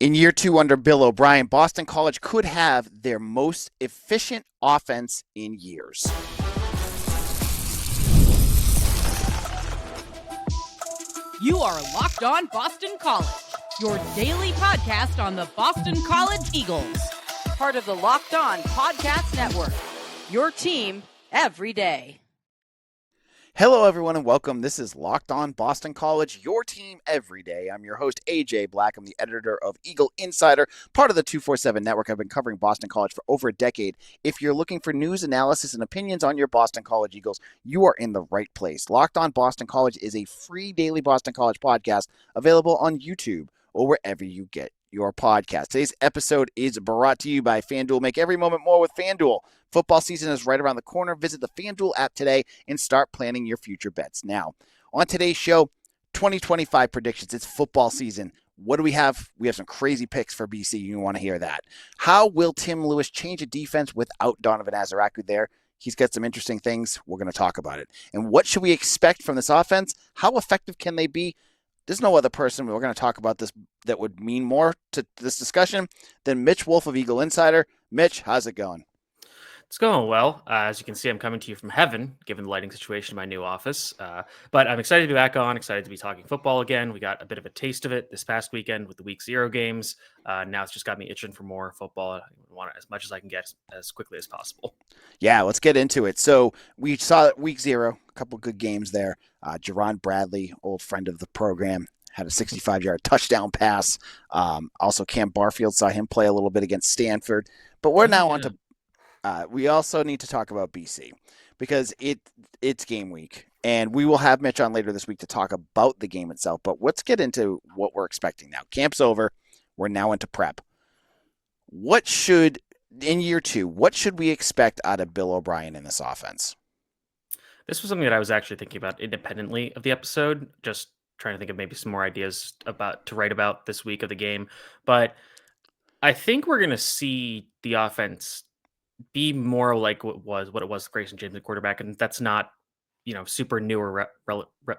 In year two under Bill O'Brien, Boston College could have their most efficient offense in years. You are Locked On Boston College, your daily podcast on the Boston College Eagles. Part of the Locked On Podcast Network, your team every day. Hello, everyone, and welcome. This is Locked On Boston College, your team every day. I'm your host, AJ Black. I'm the editor of Eagle Insider, part of the 247 Network. I've been covering Boston College for over a decade. If you're looking for news, analysis, and opinions on your Boston College Eagles, you are in the right place. Locked On Boston College is a free daily Boston College podcast available on YouTube or wherever you get your podcast. Today's episode is brought to you by FanDuel. Make every moment more with FanDuel. Football season is right around the corner. Visit the FanDuel app today and start planning your future bets. Now, on today's show, 2025 predictions. It's football season. What do we have? We have some crazy picks for BC. You want to hear that. How will Tim Lewis change a defense without Donovan Azaraku there? He's got some interesting things. We're going to talk about it. And what should we expect from this offense? How effective can they be? There's no other person we're going to talk about this that would mean more to this discussion than Mitch Wolfe of Eagle Insider. Mitch, how's it going? It's going well. As you can see, I'm coming to you from heaven, given the lighting situation in my new office. But I'm excited to be back on, excited to be talking football again. We got a bit of a taste of it this past weekend with the Week 0 games. Now it's just got me itching for more football. I want it as much as I can get as quickly as possible. Yeah, let's get into it. So we saw Week 0, a couple good games there. Jerron Bradley, old friend of the program, had a 65-yard touchdown pass. Also, Cam Barfield, saw him play a little bit against Stanford. But we're now on to we also need to talk about BC because it's game week, and we will have Mitch on later this week to talk about the game itself. But let's get into what we're expecting now. Camp's over. We're now into prep. In year two, what should we expect out of Bill O'Brien in this offense? This was something that I was actually thinking about independently of the episode, just trying to think of maybe some more ideas to write about this week of the game. But I think we're going to see the offense be more like what it was with Grayson James at quarterback, and that's not super new or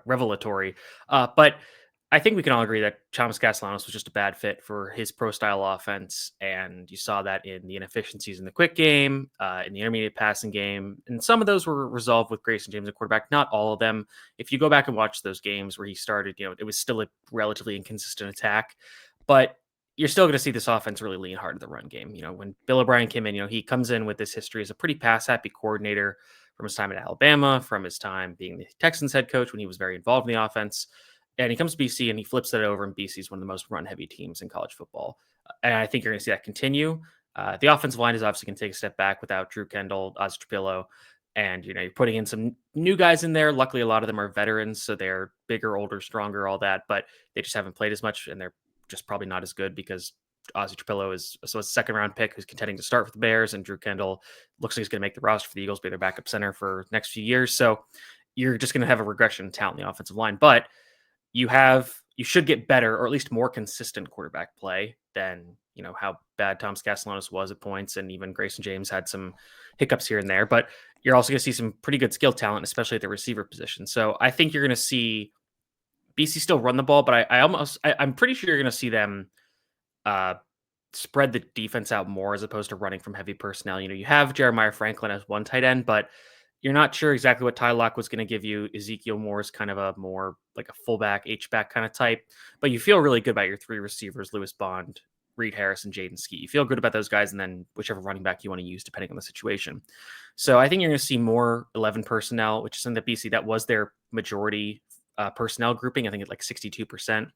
revelatory. But I think we can all agree that Thomas Castellanos was just a bad fit for his pro style offense, and you saw that in the inefficiencies in the quick game, in the intermediate passing game, and some of those were resolved with Grayson James at quarterback. Not all of them. If you go back and watch those games where he started, it was still a relatively inconsistent attack, but you're still going to see this offense really lean hard to the run game. When Bill O'Brien came in, he comes in with this history as a pretty pass-happy coordinator from his time at Alabama, from his time being the Texans head coach when he was very involved in the offense. And he comes to BC and he flips that over, and BC is one of the most run-heavy teams in college football. And I think you're going to see that continue. The offensive line is obviously going to take a step back without Drew Kendall, Oz Trapillo, and you're putting in some new guys in there. Luckily, a lot of them are veterans, so they're bigger, older, stronger, all that, but they just haven't played as much, and they're just probably not as good because Ozzie Trapillo is a second round pick who's contending to start with the Bears, and Drew Kendall looks like he's going to make the roster for the Eagles, be their backup center for the next few years. So you're just going to have a regression in talent in the offensive line, but you should get better, or at least more consistent quarterback play than how bad Thomas Castellanos was at points, and even Grayson James had some hiccups here and there. But you're also going to see some pretty good skill talent, especially at the receiver position. So I think you're going to see BC still run the ball, but I'm pretty sure you're going to see them spread the defense out more as opposed to running from heavy personnel. You have Jeremiah Franklin as one tight end, but you're not sure exactly what Ty Lock was going to give you. Ezekiel Moore is kind of a more like a fullback, H-back kind of type, but you feel really good about your three receivers, Lewis Bond, Reed Harris, and Jaden Ski. You feel good about those guys, and then whichever running back you want to use depending on the situation. So I think you're going to see more 11 personnel, which is in the BC. That was their majority personnel grouping. I think it's like 62%.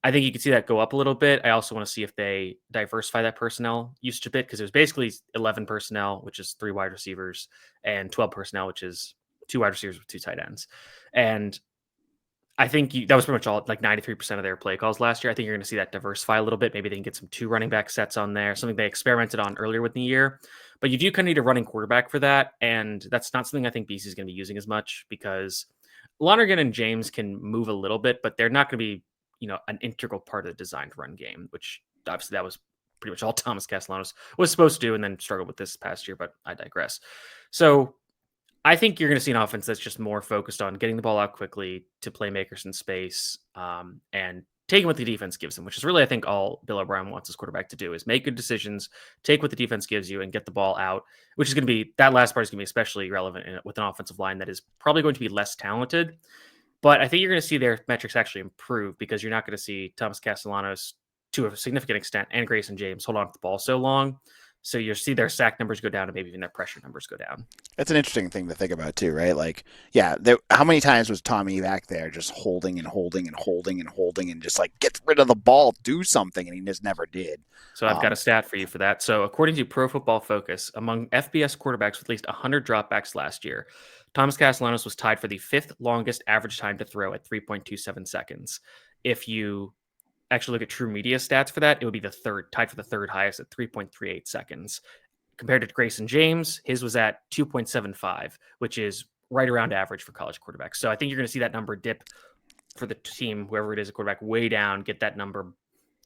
I think you can see that go up a little bit. I also want to see if they diversify that personnel usage a bit, because it was basically 11 personnel, which is 3 wide receivers, and 12 personnel, which is 2 wide receivers with 2 tight ends. And I think that was pretty much all, like 93% of their play calls last year. I think you're going to see that diversify a little bit. Maybe they can get some 2 running back sets on there, something they experimented on earlier with the year. But you do kind of need a running quarterback for that, and that's not something I think BC is going to be using as much, because Lonergan and James can move a little bit, but they're not going to be an integral part of the designed run game, which obviously that was pretty much all Thomas Castellanos was supposed to do, and then struggled with this past year, but I digress. So I think you're going to see an offense that's just more focused on getting the ball out quickly to playmakers in space, and taking what the defense gives him, which is really, I think, all Bill O'Brien wants his quarterback to do is make good decisions, take what the defense gives you, and get the ball out, which is going to be, that last part is going to be especially relevant with an offensive line that is probably going to be less talented. But I think you're going to see their metrics actually improve because you're not going to see Thomas Castellanos to a significant extent and Grayson James hold on to the ball so long. So you'll see their sack numbers go down and maybe even their pressure numbers go down. That's an interesting thing to think about too, right? Like, yeah, how many times was Tommy back there just holding and holding and holding and holding and just like get rid of the ball, do something, and he just never did. So I've got a stat for you for that. So according to Pro Football Focus, among FBS quarterbacks with at least 100 dropbacks last year, Thomas Castellanos was tied for the 5th longest average time to throw at 3.27 seconds. If you actually look at True Media stats for that, it would be tied for the third highest at 3.38 seconds. Compared to Grayson James, his was at 2.75, which is right around average for college quarterbacks. So I think you're going to see that number dip for the team, whoever it is, a quarterback, way down, get that number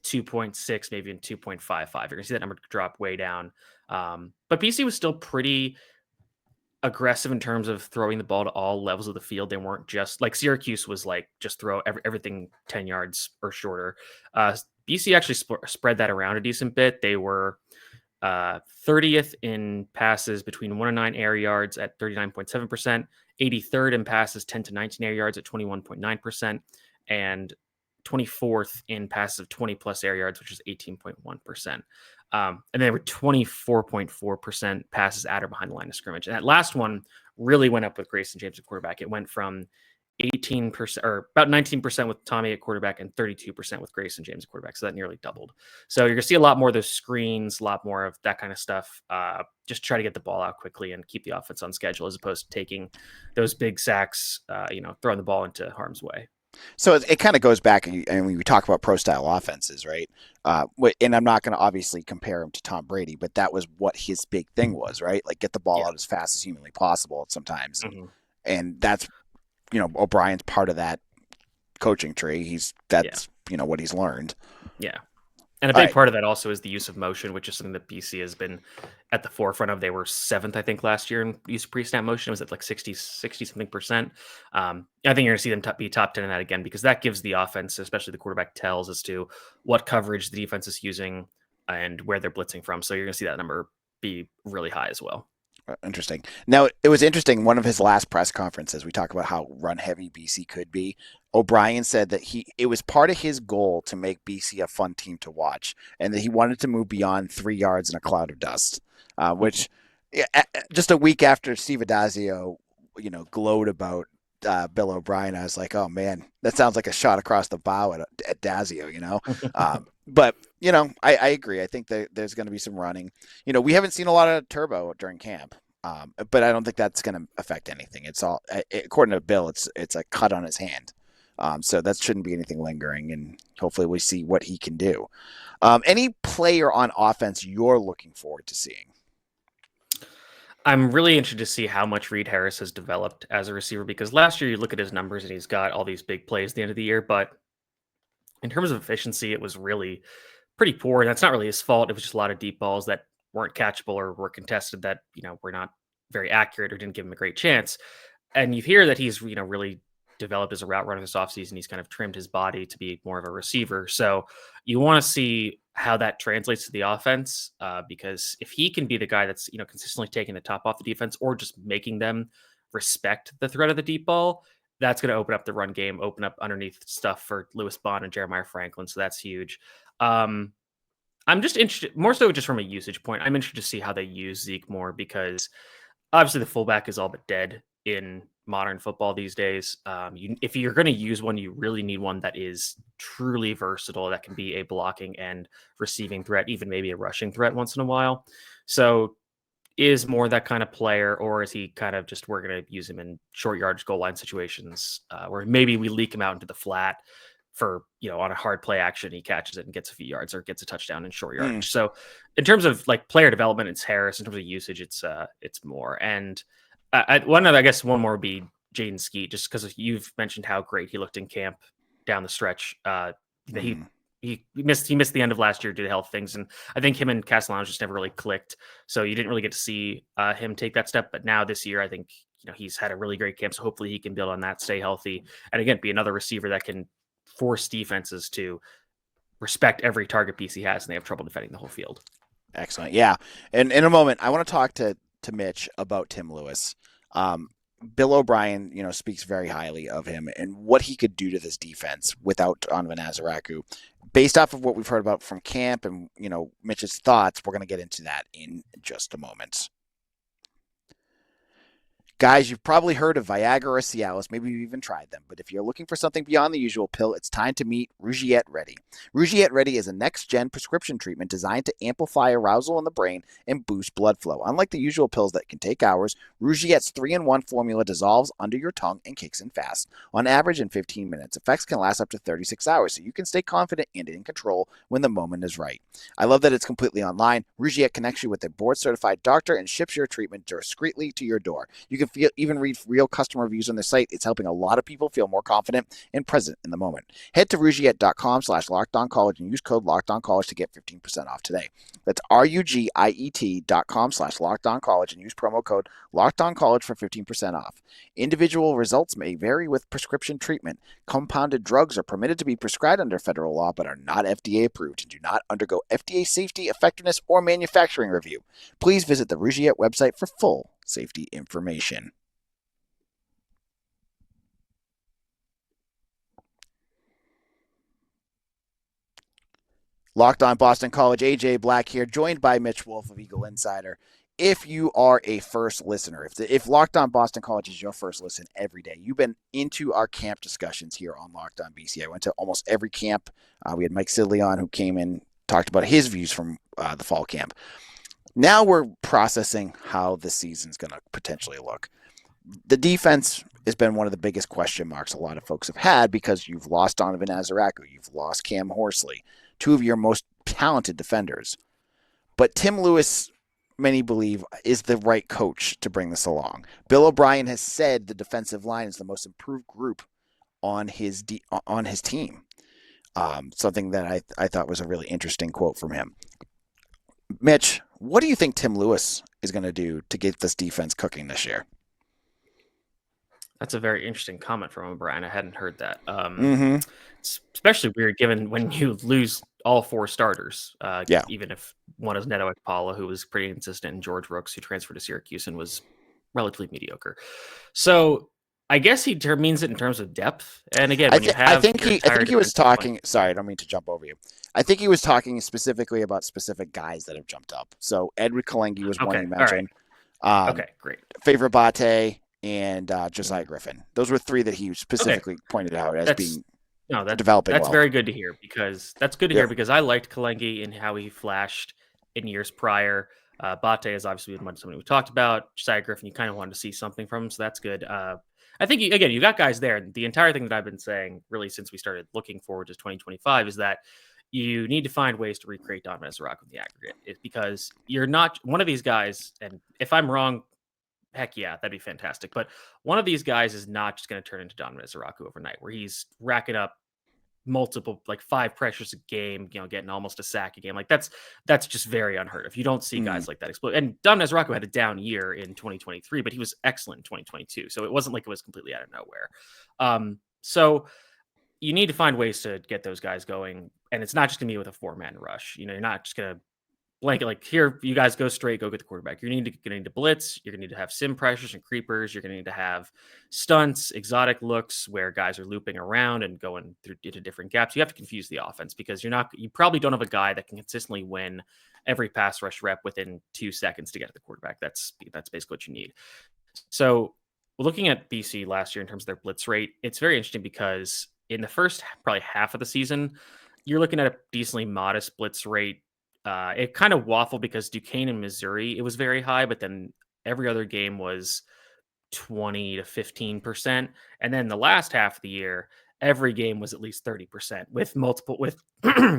2.6, maybe in 2.55. You're going to see that number drop way down. But BC was still pretty aggressive in terms of throwing the ball to all levels of the field. They weren't just like Syracuse was like just throw everything 10 yards or shorter. BC actually spread that around a decent bit. They were 30th in passes between 1 and 9 air yards at 39.7%, 83rd in passes 10 to 19 air yards at 21.9%, and 24th in passes of 20 plus air yards, which is 18.1%. And they were 24.4% passes at or behind the line of scrimmage. And that last one really went up with Grayson James at quarterback. It went from 18% or about 19% with Tommy at quarterback and 32% with Grayson James at quarterback. So that nearly doubled. So you're going to see a lot more of those screens, a lot more of that kind of stuff. Just try to get the ball out quickly and keep the offense on schedule as opposed to taking those big sacks, throwing the ball into harm's way. So it kind of goes back, and we talk about pro-style offenses, right? And I'm not going to obviously compare him to Tom Brady, but that was what his big thing was, right? Like get the ball out as fast as humanly possible sometimes. Mm-hmm. And that's, O'Brien's part of that coaching tree. That's what he's learned. Yeah. And a big part of that also is the use of motion, which is something that BC has been at the forefront of. They were 7th, I think, last year in use of pre-snap motion. It was at like 60 something percent. I think you're going to see them be top 10 in that again, because that gives the offense, especially the quarterback, tells as to what coverage the defense is using and where they're blitzing from. So you're going to see that number be really high as well. Interesting. Now, it was interesting. One of his last press conferences, we talk about how run heavy BC could be. O'Brien said that it was part of his goal to make BC a fun team to watch, and that he wanted to move beyond 3 yards in a cloud of dust, which just a week after Steve Adazio, glowed about Bill O'Brien, I was like, oh man, that sounds like a shot across the bow at Dazio, But, I agree. I think that there's going to be some running. We haven't seen a lot of turbo during camp, but I don't think that's going to affect anything. It's all, according to Bill, it's a cut on his hand. So that shouldn't be anything lingering, and hopefully we see what he can do. Any player on offense you're looking forward to seeing? I'm really interested to see how much Reed Harris has developed as a receiver, because last year you look at his numbers and he's got all these big plays at the end of the year, but in terms of efficiency, it was really pretty poor. And that's not really his fault. It was just a lot of deep balls that weren't catchable or were contested that, were not very accurate or didn't give him a great chance. And you hear that he's, really developed as a route runner this offseason. He's kind of trimmed his body to be more of a receiver. So you want to see how that translates to the offense, because if he can be the guy that's, consistently taking the top off the defense or just making them respect the threat of the deep ball, that's going to open up the run game, open up underneath stuff for Lewis Bond and Jeremiah Franklin. So that's huge. I'm just interested, more so just from a usage point. I'm interested to see how they use Zeke more, because obviously the fullback is all but dead in modern football these days. If you're going to use one, you really need one that is truly versatile, that can be a blocking and receiving threat, even maybe a rushing threat once in a while. So is more that kind of player, or is he kind of just, we're going to use him in short yardage goal line situations where maybe we leak him out into the flat for, on a hard play action, he catches it and gets a few yards or gets a touchdown in short yardage. So in terms of like player development, it's Harris. In terms of usage, it's more. And one more would be Jaden Skeet, just because you've mentioned how great he looked in camp down the stretch. He missed the end of last year due to health things, and I think him and Castellanos just never really clicked. So you didn't really get to see him take that step. But now this year, I think he's had a really great camp. So hopefully he can build on that, stay healthy, and again be another receiver that can force defenses to respect every target piece he has, and they have trouble defending the whole field. Excellent. Yeah. And in a moment, I want to talk to Mitch about Tim Lewis. Bill O'Brien, speaks very highly of him and what he could do to this defense without Donovan Azaraku. Based off of what we've heard about from camp and, Mitch's thoughts, we're going to get into that in just a moment. Guys, you've probably heard of Viagra or Cialis. Maybe you've even tried them. But if you're looking for something beyond the usual pill, it's time to meet Rougiette Ready. Rougiette Ready is a next-gen prescription treatment designed to amplify arousal in the brain and boost blood flow. Unlike the usual pills that can take hours, Rougiette's 3-in-1 formula dissolves under your tongue and kicks in fast. On average, in 15 minutes. Effects can last up to 36 hours, so you can stay confident and in control when the moment is right. I love that it's completely online. Rougiette connects you with a board-certified doctor and ships your treatment discreetly to your door. You can even read real customer reviews on the site. It's helping a lot of people feel more confident and present in the moment. Head to Rougiette.com/LockedOnCollege and use code LockedOnCollege to get 15% off today. That's RUGIET.com/LockedOnCollege and use promo code LockedOnCollege for 15% off. Individual results may vary with prescription treatment. Compounded drugs are permitted to be prescribed under federal law but are not FDA approved and do not undergo FDA safety, effectiveness, or manufacturing review. Please visit the Rougiette website for full safety information. Locked on Boston College, AJ Black here, joined by Mitch Wolfe of Eagle Insider. If you are a first listener, if Locked on Boston College is your first listen every day, you've been into our camp discussions here on Locked on BC. I went to almost every camp. We had Mike Sidley on who came in, talked about his views from the fall camp. Now we're processing how the season's going to potentially look. The defense has been one of the biggest question marks a lot of folks have had because you've lost Donovan Azaraku, you've lost Cam Horsley, two of your most talented defenders. But Tim Lewis, many believe, is the right coach to bring this along. Bill O'Brien has said the defensive line is the most improved group on his team. Something that I thought was a really interesting quote from him. Mitch, what do you think Tim Lewis is going to do to get this defense cooking this year? That's a very interesting comment from O'Brien. I hadn't heard that. It's especially weird given when you lose all four starters. Even if one is Neto Ekpala, who was pretty consistent, and George Rooks, who transferred to Syracuse and was relatively mediocre. So I guess he means it in terms of depth. And again, when I think he was talking. Sorry, I don't mean to jump over you. I think he was talking specifically about specific guys that have jumped up. So Edward Kalengi was one you mentioned. Right. Okay, great. Favor Bate and Josiah Griffin. Those were three that he specifically pointed out as being developing. That's very good to hear because because I liked Kalengi and how he flashed in years prior. Bate has obviously been somebody we talked about. Josiah Griffin, you kind of wanted to see something from him, so that's good. I think, you got guys there. The entire thing that I've been saying, really, since we started looking forward to 2025, is that you need to find ways to recreate Donovan Azaraku in the aggregate. It's because you're not one of these guys, and if I'm wrong, heck yeah, that'd be fantastic. But one of these guys is not just going to turn into Donovan Azaraku overnight, where he's racking up multiple, 5 pressures a game, getting almost a sack a game. That's just very unheard of. You don't see guys like that explode. And Donovan Azaraku had a down year in 2023, but he was excellent in 2022. So it wasn't like it was completely out of nowhere. So you need to find ways to get those guys going. And it's not just going to be with a 4-man rush. You're not just going to blanket, here, you guys go straight, go get the quarterback. You're going to need to blitz. You're going to need to have sim pressures and creepers. You're going to need to have stunts, exotic looks where guys are looping around and going through into different gaps. You have to confuse the offense because you probably don't have a guy that can consistently win every pass rush rep within 2 seconds to get to the quarterback. That's basically what you need. So looking at BC last year in terms of their blitz rate, it's very interesting because in the first probably half of the season, you're looking at a decently modest blitz rate. It kind of waffled because Duquesne and Missouri, it was very high, but then every other game was 20 to 15%. And then the last half of the year, every game was at least 30% with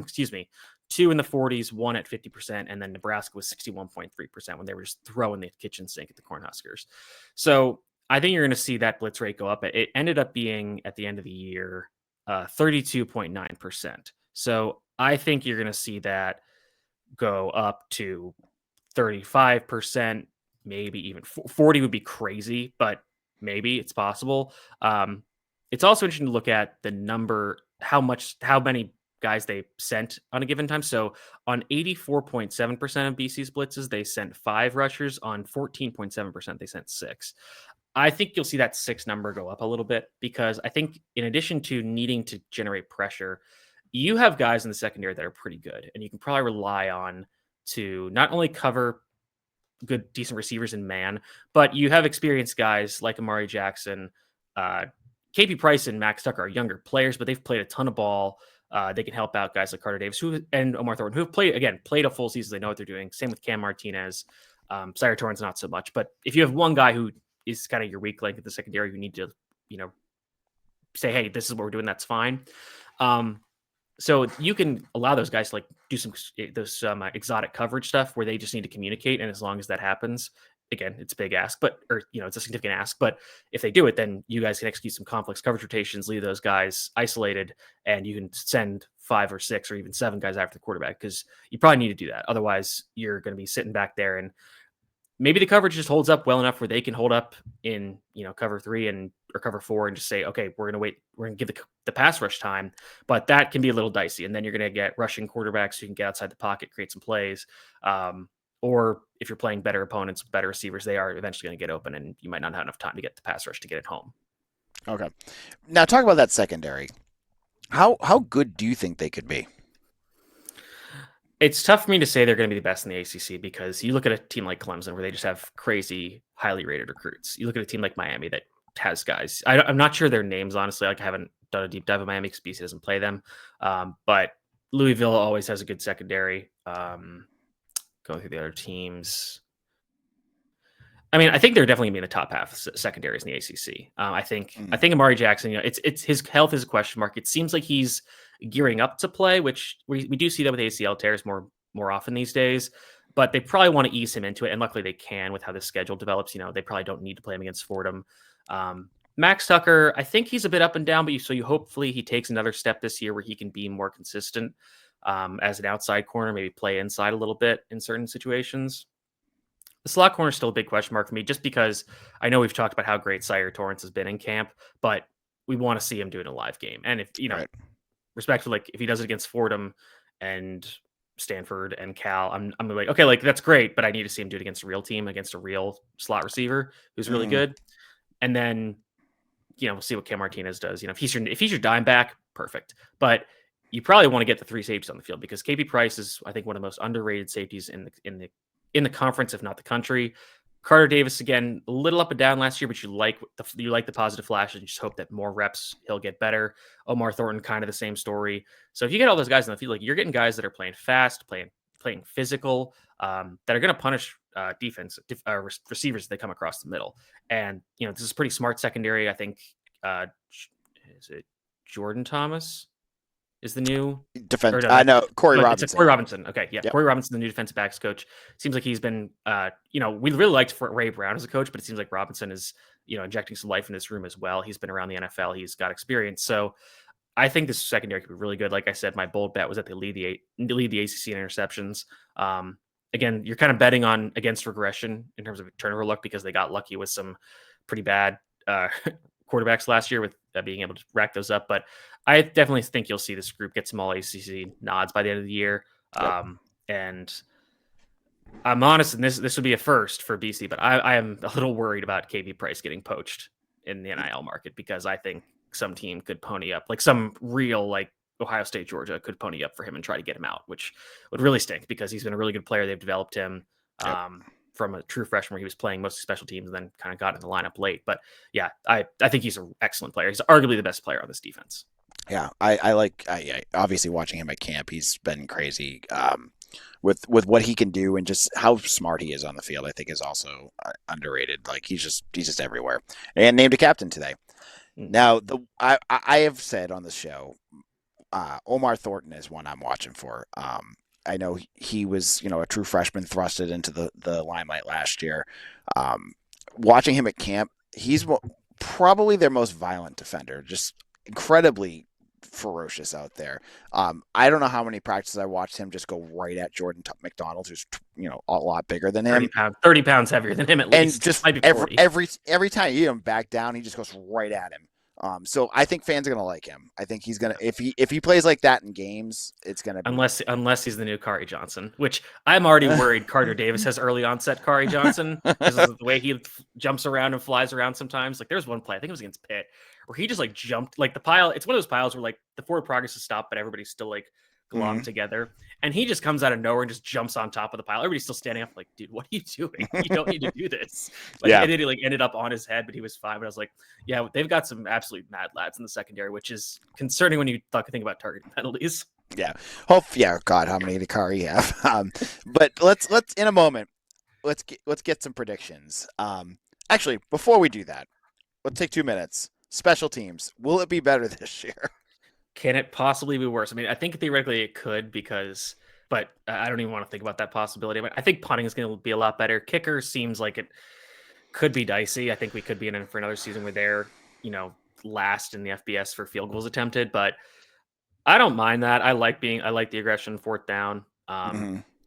excuse me, 2 in the 40s, 1 at 50%. And then Nebraska was 61.3% when they were just throwing the kitchen sink at the Cornhuskers. So I think you're going to see that blitz rate go up. It ended up being at the end of the year, 32.9%. So I think you're going to see that go up to 35%, maybe even 40 would be crazy, but maybe it's possible. It's also interesting to look at the number, how many guys they sent on a given time. So on 84.7% of BC's blitzes, they sent 5 rushers. On 14.7%, they sent 6. I think you'll see that 6 number go up a little bit because I think in addition to needing to generate pressure, you have guys in the secondary that are pretty good, and you can probably rely on to not only cover good, decent receivers in man, but you have experienced guys like Amari Jackson, uh, KP Price, and Max Tucker are younger players, but they've played a ton of ball. They can help out guys like Carter Davis and Omar Thornton, who have played a full season. They know what they're doing. Same with Cam Martinez. Sire Torrance, not so much. But if you have one guy who is kind of your weak link at the secondary, you need to, say, hey, this is what we're doing. That's fine. So you can allow those guys to like do some exotic coverage stuff where they just need to communicate, and as long as that happens, again, it's a big ask, it's a significant ask. But if they do it, then you guys can execute some complex coverage rotations, leave those guys isolated, and you can send 5 or 6 or even 7 guys after the quarterback because you probably need to do that. Otherwise, you're going to be sitting back there, and maybe the coverage just holds up well enough where they can hold up in cover 3 or cover 4 and just say, okay, we're going to wait. We're going to give the pass rush time, but that can be a little dicey. And then you're going to get rushing quarterbacks who can get outside the pocket, create some plays. Or if you're playing better opponents, better receivers, they are eventually going to get open, and you might not have enough time to get the pass rush to get it home. Okay. Now talk about that secondary. How good do you think they could be? It's tough for me to say they're going to be the best in the ACC because you look at a team like Clemson where they just have crazy, highly rated recruits. You look at a team like Miami that has guys. I'm not sure their names, honestly. Like I haven't done a deep dive of Miami because BC doesn't play them. But Louisville always has a good secondary. Going through the other teams. I mean, I think they're definitely going to be in the top half of secondaries in the ACC. I think Amari Jackson, it's his health is a question mark. It seems like he's gearing up to play, which we do see that with ACL tears more often these days. But they probably want to ease him into it, and luckily they can with how the schedule develops. They probably don't need to play him against Fordham. Max Tucker, I think he's a bit up and down, but you hopefully he takes another step this year where he can be more consistent as an outside corner, maybe play inside a little bit in certain situations. The slot corner is still a big question mark for me, just because I know we've talked about how great Sire Torrance has been in camp, but we want to see him do it in a live game. And if, right. Respectfully, like if he does it against Fordham and Stanford and Cal, I'm like, okay, like that's great, but I need to see him do it against a real team, against a real slot receiver who's really good. And then, we'll see what Cam Martinez does. If he's your dime back, perfect. But you probably want to get the 3 safeties on the field because KP Price is, I think, one of the most underrated safeties in the conference, if not the country. Carter Davis, again, a little up and down last year, but you like the positive flashes. You just hope that more reps, he'll get better. Omar Thornton, kind of the same story. So if you get all those guys on the field, like you're getting guys that are playing fast, playing physical, that are going to punish receivers as they come across the middle. And this is pretty smart secondary. I think is it Jordan Thomas is the new defense. I know Corey Robinson. It's Corey Robinson. Okay, yeah, yep. Corey Robinson, the new defensive backs coach. Seems like he's been, we really liked Ray Brown as a coach, but it seems like Robinson is, injecting some life in this room as well. He's been around the NFL. He's got experience. So I think this secondary could be really good. Like I said, my bold bet was that they lead the ACC in interceptions. Again, you're kind of betting on against regression in terms of turnover luck because they got lucky with some pretty bad quarterbacks last year with being able to rack those up. But I definitely think you'll see this group get some all ACC nods by the end of the year. Yep. And I'm honest, and this would be a first for BC, but I am a little worried about KP Price getting poached in the NIL market because I think some team could pony up, like some real, like Ohio State, Georgia could pony up for him and try to get him out, which would really stink because he's been a really good player. They've developed him from a true freshman where he was playing mostly special teams and then kind of got in the lineup late. But yeah, I think he's an excellent player. He's arguably the best player on this defense. Yeah, I like obviously watching him at camp. He's been crazy with what he can do and just how smart he is on the field. I think is also underrated. Like he's just everywhere. And named a captain today. Now I have said on the show, Omar Thornton is one I'm watching for. I know he was a true freshman thrusted into the limelight last year. Watching him at camp, he's probably their most violent defender. Just incredibly ferocious out there. I don't know how many practices I watched him just go right at Jordan McDonald, who's a lot bigger than him, 30 pounds heavier than him at least. And just every time you him back down, he just goes right at him. So I think fans are gonna like him. I think he's gonna if he plays like that in games, it's gonna be Unless he's the new Kari Johnson, which I'm already worried Carter Davis has early onset Kari Johnson because of the way he jumps around and flies around sometimes. Like there's one play, I think it was against Pitt, where he just like jumped like the pile. It's one of those piles where like the forward progress is stopped, but everybody's still like glommed together. And he just comes out of nowhere and just jumps on top of the pile. Everybody's still standing up like, dude, what are you doing? You don't need to do this. Like, Yeah. and then he like ended up on his head, but he was fine. But I was like, yeah, they've got some absolute mad lads in the secondary, which is concerning when you think about targeting penalties. Yeah. God, how many did Kari have? But let's in a moment, let's get some predictions. Actually, before we do that, let's take 2 minutes. Special teams. Will it be better this year? Can it possibly be worse? I mean, I think theoretically it could but I don't even want to think about that possibility. But I think punting is going to be a lot better. Kicker seems like it could be dicey. I think we could be in for another season where they're, last in the FBS for field goals attempted, but I don't mind that. I like the aggression fourth down,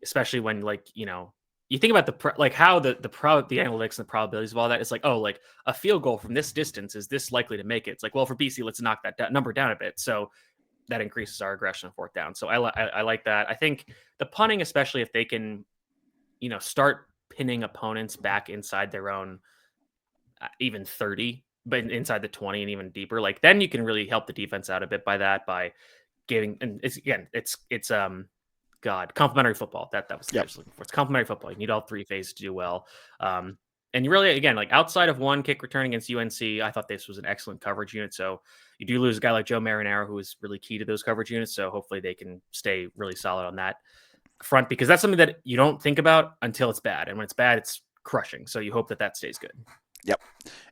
especially when you think about how the analytics and the probabilities of all that. It's like, oh, like a field goal from this distance is this likely to make it. It's like, well, for BC, let's knock that number down a bit. So that increases our aggression on fourth down. So I like that. I think the punting, especially if they can, start pinning opponents back inside their own, even 30, but inside the 20 and even deeper, like then you can really help the defense out a bit by giving, and it's complementary football. That was the I was looking for. It's complementary football. You need all three phases to do well. And you really, again, like outside of one kick return against UNC, I thought this was an excellent coverage unit. So you do lose a guy like Joe Marinaro, who is really key to those coverage units. So hopefully they can stay really solid on that front, because that's something that you don't think about until it's bad. And when it's bad, it's crushing. So you hope that stays good. Yep.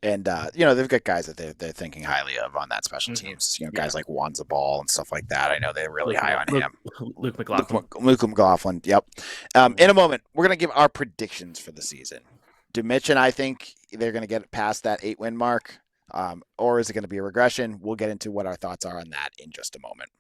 And, they've got guys that they're thinking highly of on that special teams, guys like Wanza Ball and stuff like that. I know they're really high on him. Luke McLaughlin. Luke McLaughlin. Yep. In a moment, we're going to give our predictions for the season. Do Mitch and I think they're going to get past that 8-win mark? Or is it going to be a regression? We'll get into what our thoughts are on that in just a moment.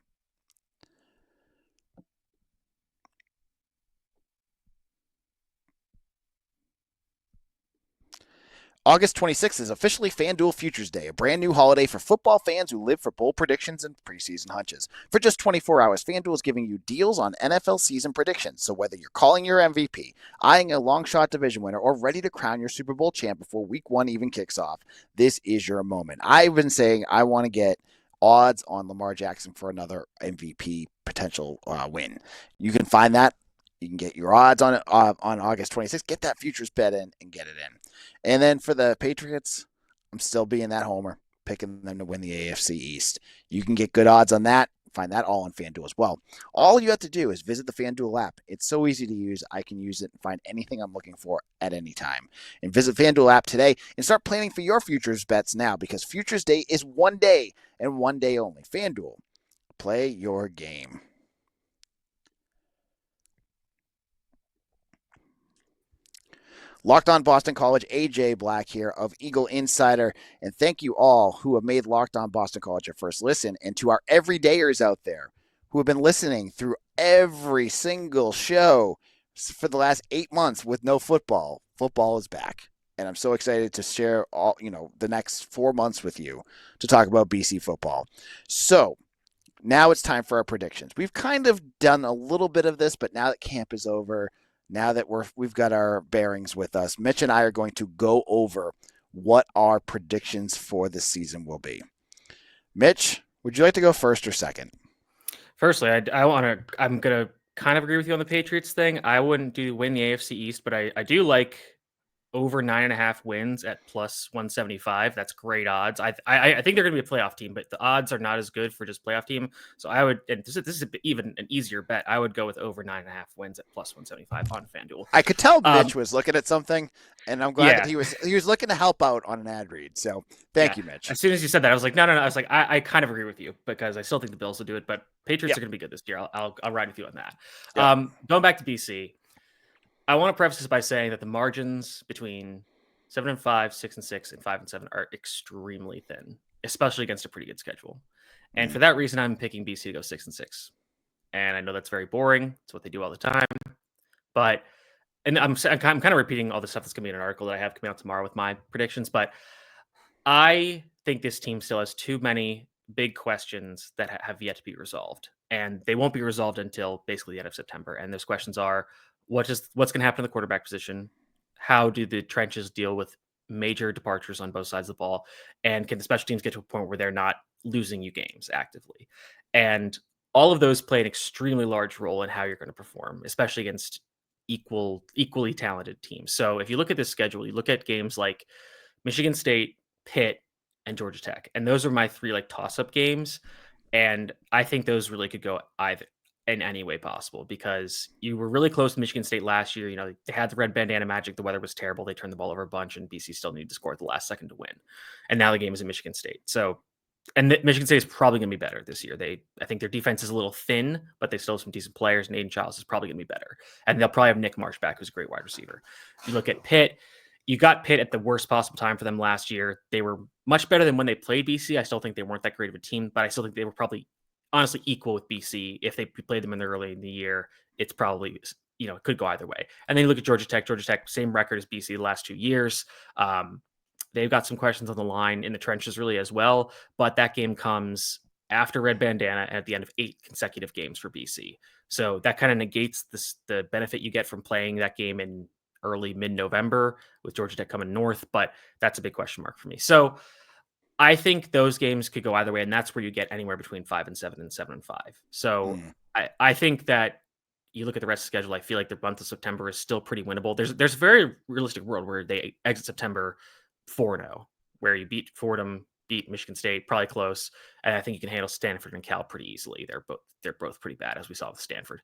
August 26th is officially FanDuel Futures Day, a brand new holiday for football fans who live for bold predictions and preseason hunches. For just 24 hours, FanDuel is giving you deals on NFL season predictions. So whether you're calling your MVP, eyeing a long shot division winner, or ready to crown your Super Bowl champ before week 1 even kicks off, this is your moment. I've been saying I want to get odds on Lamar Jackson for another MVP potential win. You can find that. You can get your odds on it on August 26th. Get that futures bet in and get it in. And then for the Patriots, I'm still being that homer, picking them to win the AFC East. You can get good odds on that. Find that all on FanDuel as well. All you have to do is visit the FanDuel app. It's so easy to use. I can use it and find anything I'm looking for at any time. And visit FanDuel app today and start planning for your futures bets now, because Futures Day is one day and one day only. FanDuel, play your game. Locked On Boston College, AJ Black here of Eagle Insider, and thank you all who have made Locked On Boston College your first listen, and to our everydayers out there who have been listening through every single show for the last 8 months with no football. Football is back, and I'm so excited to share all the next 4 months with you to talk about BC football. So now it's time for our predictions. We've kind of done a little bit of this, but now that camp is over, now that we've got our bearings with us, Mitch and I are going to go over what our predictions for this season will be. Mitch, would you like to go first or second? Firstly, I'm going to kind of agree with you on the Patriots thing. I wouldn't win the AFC East, but I do like over 9.5 wins at plus 175. That's great odds. I think they're going to be a playoff team, but the odds are not as good for just playoff team. So I would, and this is even an easier bet. I would go with over 9.5 wins at plus 175 on FanDuel. I could tell Mitch was looking at something, and I'm glad that he was looking to help out on an ad read. So thank you, Mitch. As soon as you said that, I was like, no. I was like, I kind of agree with you, because I still think the Bills will do it, but Patriots are going to be good this year. I'll ride with you on that. Going back to BC, I want to preface this by saying that the margins between 7-5, 6-6, and 5-7 are extremely thin, especially against a pretty good schedule. And for that reason, I'm picking BC to go 6-6. And I know that's very boring. It's what they do all the time. But, and I'm kind of repeating all the stuff that's going to be in an article that I have coming out tomorrow with my predictions. But I think this team still has too many big questions that have yet to be resolved, and they won't be resolved until basically the end of September. And those questions are what's going to happen in the quarterback position? How do the trenches deal with major departures on both sides of the ball? And can the special teams get to a point where they're not losing you games actively? And all of those play an extremely large role in how you're going to perform, especially against equally talented teams. So if you look at this schedule, you look at games like Michigan State, Pitt, and Georgia Tech, and those are my three like toss-up games. And I think those really could go either in any way possible because you were really close to Michigan State last year. You know, they had the red bandana magic. The weather was terrible. They turned the ball over a bunch, and BC still needed to score at the last second to win. And now the game is in Michigan State. So, and Michigan State is probably going to be better this year. I think their defense is a little thin, but they still have some decent players. And Aiden Childs is probably going to be better. And they'll probably have Nick Marsh back, who's a great wide receiver. You look at Pitt. You got Pitt at the worst possible time for them last year. They were much better than when they played BC. I still think they weren't that great of a team, but I still think they were probably honestly equal with BC. If they played them in the early in the year, it's probably, it could go either way. And then you look at Georgia Tech. Georgia Tech, same record as BC the last 2 years. They've got some questions on the line in the trenches really as well, but that game comes after red bandana at the end of 8 consecutive games for BC. So that kind of negates the benefit you get from playing that game in early mid-November with Georgia Tech coming north, but that's a big question mark for me. So I think those games could go either way, and that's where you get anywhere between 5-7 and 7-5. So I think that you look at the rest of the schedule, I feel like the month of September is still pretty winnable. There's a very realistic world where they exit September 4-0, where you beat Fordham, beat Michigan State, probably close, and I think you can handle Stanford and Cal pretty easily. They're both pretty bad, as we saw with Stanford.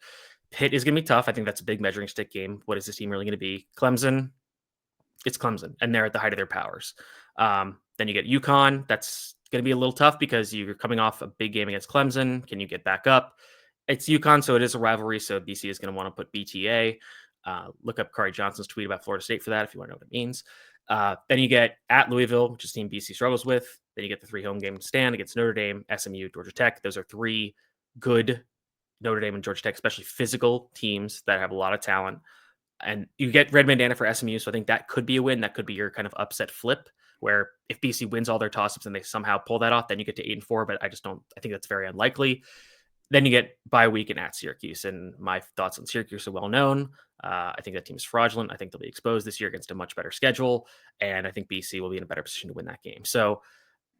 Pitt is going to be tough. I think that's a big measuring stick game. What is this team really going to be? Clemson, it's Clemson, and they're at the height of their powers. Then you get UConn. That's going to be a little tough because you're coming off a big game against Clemson. Can you get back up? It's UConn, so it is a rivalry, so BC is going to want to put BTA. Look up Kari Johnson's tweet about Florida State for that if you want to know what it means. Then you get at Louisville, which is a team BC struggles with. Then you get the 3 home game stand against Notre Dame, SMU, Georgia Tech. Those are 3 good Notre Dame and Georgia Tech, especially physical teams that have a lot of talent. And you get red bandana for SMU, so I think that could be a win. That could be your kind of upset flip, where if BC wins all their toss-ups and they somehow pull that off, then you get to 8-4, but I think that's very unlikely. Then you get bye week and at Syracuse, and my thoughts on Syracuse are well known. I think that team is fraudulent. I think they'll be exposed this year against a much better schedule, and I think BC will be in a better position to win that game. So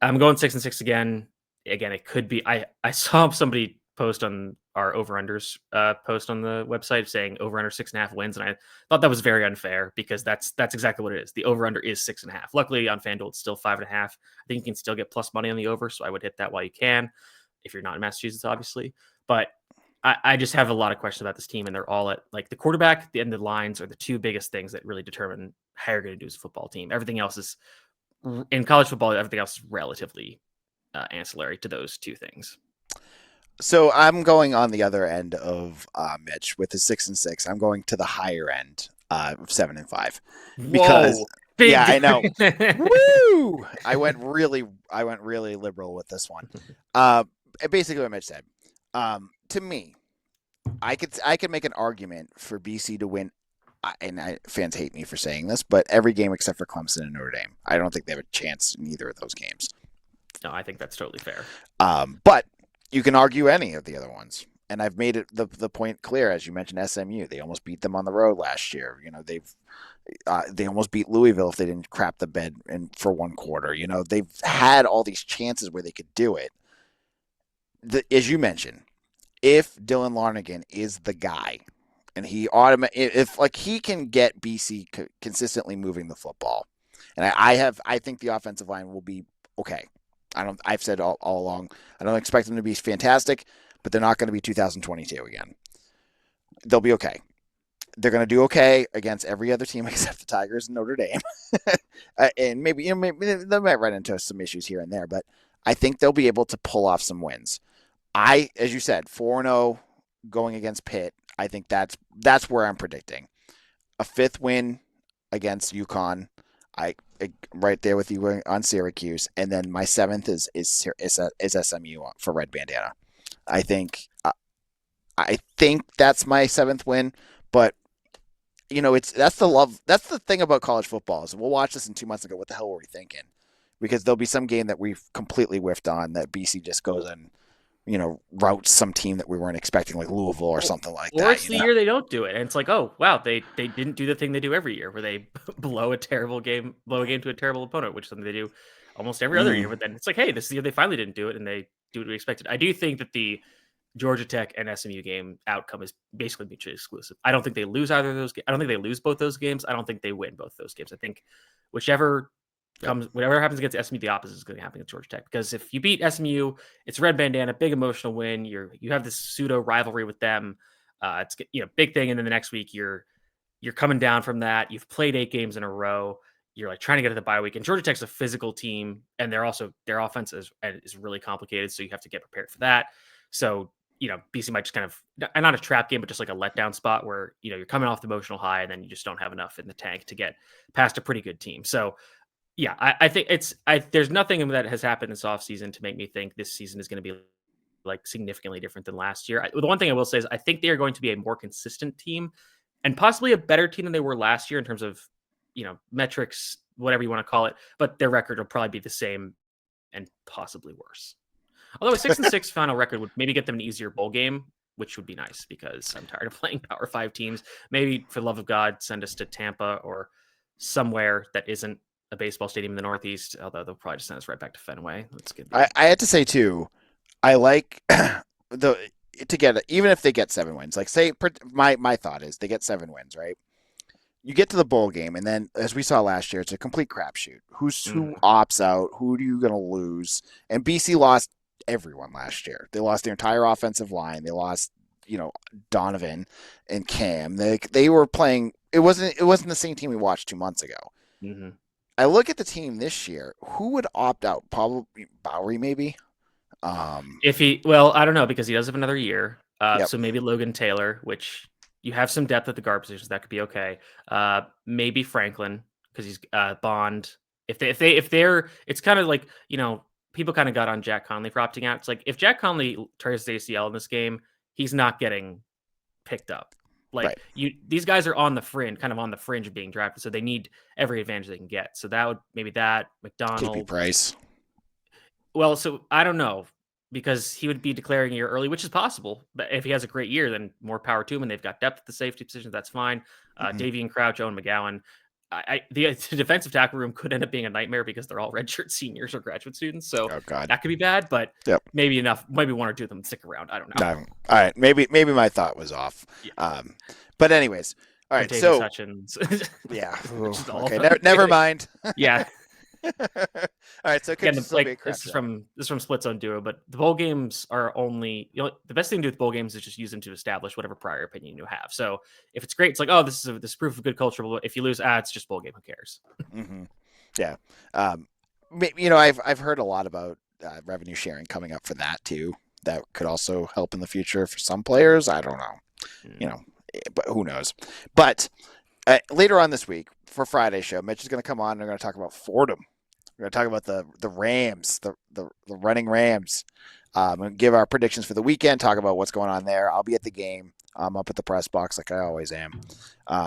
I'm going 6-6 again. Again, it could be. I saw somebody post on our over-unders post on the website saying over-under 6.5 wins, and I thought that was very unfair because that's exactly what it is. The over-under is 6.5. Luckily on FanDuel it's still 5.5. I think you can still get plus money on the over, so I would hit that while you can, if you're not in Massachusetts, obviously. But I just have a lot of questions about this team, and they're all at like the quarterback, the end of the lines are the 2 biggest things that really determine how you're going to do as a football team. Everything else is in college football. Everything else is relatively ancillary to those 2 things. So I'm going on the other end of Mitch with the 6-6. I'm going to the higher end of 7-5 because I know. Woo! I went really liberal with this one. Basically what Mitch said. To me, I could make an argument for BC to win, and fans hate me for saying this, but every game except for Clemson and Notre Dame. I don't think they have a chance in either of those games. No, I think that's totally fair. But you can argue any of the other ones. And I've made it the point clear, as you mentioned, SMU. They almost beat them on the road last year. They almost beat Louisville if they didn't crap the bed for one quarter. They've had all these chances where they could do it. As you mentioned, if Dylan Lonergan is the guy, and if he can get BC consistently moving the football, and I think the offensive line will be okay. I've said all along, I don't expect them to be fantastic, but they're not going to be 2022 again. They'll be okay. They're going to do okay against every other team except the Tigers and Notre Dame. And maybe they might run into some issues here and there, but I think they'll be able to pull off some wins. As you said, 4-0 going against Pitt. I think that's where I'm predicting. A 5th win against UConn. I right there with you on Syracuse, and then my 7th is SMU for red bandana. I think that's my 7th win, but that's the thing about college football is we'll watch this in 2 months and go, what the hell were we thinking? because there'll be some game that we've completely whiffed on that BC just goes and, routes some team that we weren't expecting, like Louisville or something like that. Or it's the year they don't do it, and it's like, oh wow, they didn't do the thing they do every year, where they blow a game to a terrible opponent, which is something they do almost every other year. But then it's like, hey, this is the year they finally didn't do it, and they do what we expected. I do think that the Georgia Tech and SMU game outcome is basically mutually exclusive. I don't think they lose either of those. I don't think they lose both those games. I don't think they win both those games. I think whatever happens against SMU, the opposite is going to happen against Georgia Tech. Because if you beat SMU, it's red bandana, big emotional win. You have this pseudo rivalry with them. It's big thing, and then the next week you're coming down from that. You've played 8 games in a row. You're like trying to get to the bye week, and Georgia Tech's a physical team, and their offense is really complicated, so you have to get prepared for that. So BC might just kind of not a trap game, but just like a letdown spot where you're coming off the emotional high, and then you just don't have enough in the tank to get past a pretty good team. So yeah, I think there's nothing that has happened this offseason to make me think this season is going to be like significantly different than last year. The one thing I will say is I think they are going to be a more consistent team and possibly a better team than they were last year in terms of, metrics, whatever you want to call it, but their record will probably be the same and possibly worse. Although a 6-6 final record would maybe get them an easier bowl game, which would be nice because I'm tired of playing Power 5 teams. Maybe for the love of God, send us to Tampa or somewhere that isn't a baseball stadium in the Northeast, although they'll probably just send us right back to Fenway. Let's get I had to say too, I like even if they get 7 wins, like say my thought is they get 7 wins, right? You get to the bowl game, and then as we saw last year, it's a complete crapshoot. Who opts out? Who are you going to lose? And BC lost everyone last year. They lost their entire offensive line. They lost, Donovan and Cam. They were playing. It wasn't the same team we watched 2 months ago. Mm-hmm. I look at the team this year. Who would opt out? Probably Bowery, maybe. I don't know, because he does have another year. So maybe Logan Taylor, which you have some depth at the guard positions. That could be okay. Maybe Franklin, because he's Bond. If they're, it's kind of like, people kind of got on Jack Conley for opting out. It's like, if Jack Conley tears the ACL in this game, he's not getting picked up. Like these guys are on the fringe of being drafted, so they need every advantage they can get. So that would McDonald, KP Price. Well, so I don't know, because he would be declaring a year early, which is possible. But if he has a great year, then more power to him, and they've got depth at the safety positions. That's fine. Davian Crouch, Owen McGowan. The defensive tackle room could end up being a nightmare because they're all redshirt seniors or graduate students. So that could be bad, but maybe 1 or 2 of them stick around. I don't know. No. All right. Maybe my thought was off. Yeah. But anyways, all right. So Hutchins. Yeah. Okay. Never mind. Yeah. All right. So again, this is from Split Zone Duo, but the bowl games are only, the best thing to do with bowl games is just use them to establish whatever prior opinion you have. So if it's great, it's like, oh, this is proof of good culture. But if you lose, it's just bowl game. Who cares? Mm-hmm. Yeah. I've heard a lot about revenue sharing coming up for that too. That could also help in the future for some players. I don't know. But who knows? But later on this week for Friday's show, Mitch is going to come on and we're going to talk about Fordham. We're going to talk about the Rams, the running Rams, and give our predictions for the weekend, talk about what's going on there. I'll be at the game. I'm up at the press box like I always am.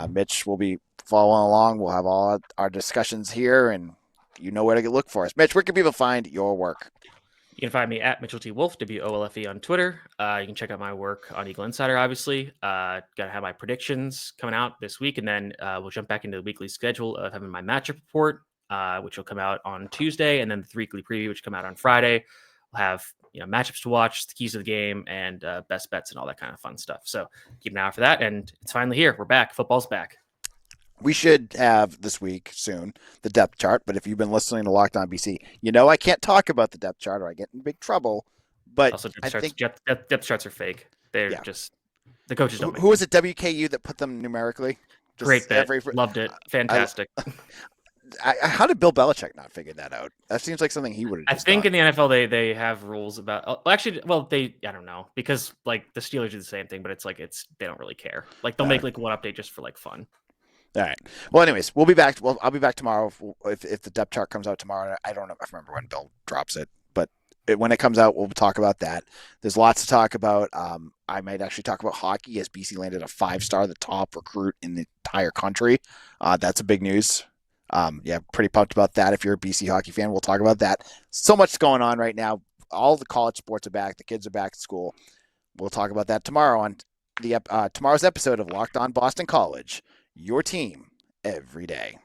Mitch will be following along. We'll have all our discussions here, and you know where to look for us. Mitch, where can people find your work? You can find me at Mitchell T. Wolfe, WOLFE on Twitter. You can check out my work on Eagle Insider, obviously. Got to have my predictions coming out this week, and then we'll jump back into the weekly schedule of having my matchup report, which will come out on Tuesday, and then the weekly preview, which will come out on Friday. We'll have matchups to watch, the keys of the game, and best bets and all that kind of fun stuff. So keep an eye out for that, and it's finally here. We're back. Football's back. We should have this week soon the depth chart, but if you've been listening to Locked On BC, I can't talk about the depth chart or I get in big trouble. But also, depth charts are fake. They're just the coaches don't. Who was it? WKU that put them numerically? Great bet. Loved it. Fantastic. How did Bill Belichick not figure that out? That seems like something he would have. I think in the NFL they have rules about. I don't know, because like the Steelers do the same thing, but it's like they don't really care. Like they'll make like one update just for like fun. All right. Well, anyways, we'll be back. Well, I'll be back tomorrow if the depth chart comes out tomorrow. I don't know. I remember when Bill drops it, but when it comes out, we'll talk about that. There's lots to talk about. I might actually talk about hockey as BC landed a 5-star, the top recruit in the entire country. That's a big news. Yeah, pretty pumped about that. If you're a BC hockey fan, we'll talk about that. So much going on right now. All the college sports are back. The kids are back at school. We'll talk about that tomorrow on the tomorrow's episode of Locked On Boston College. Your team every day.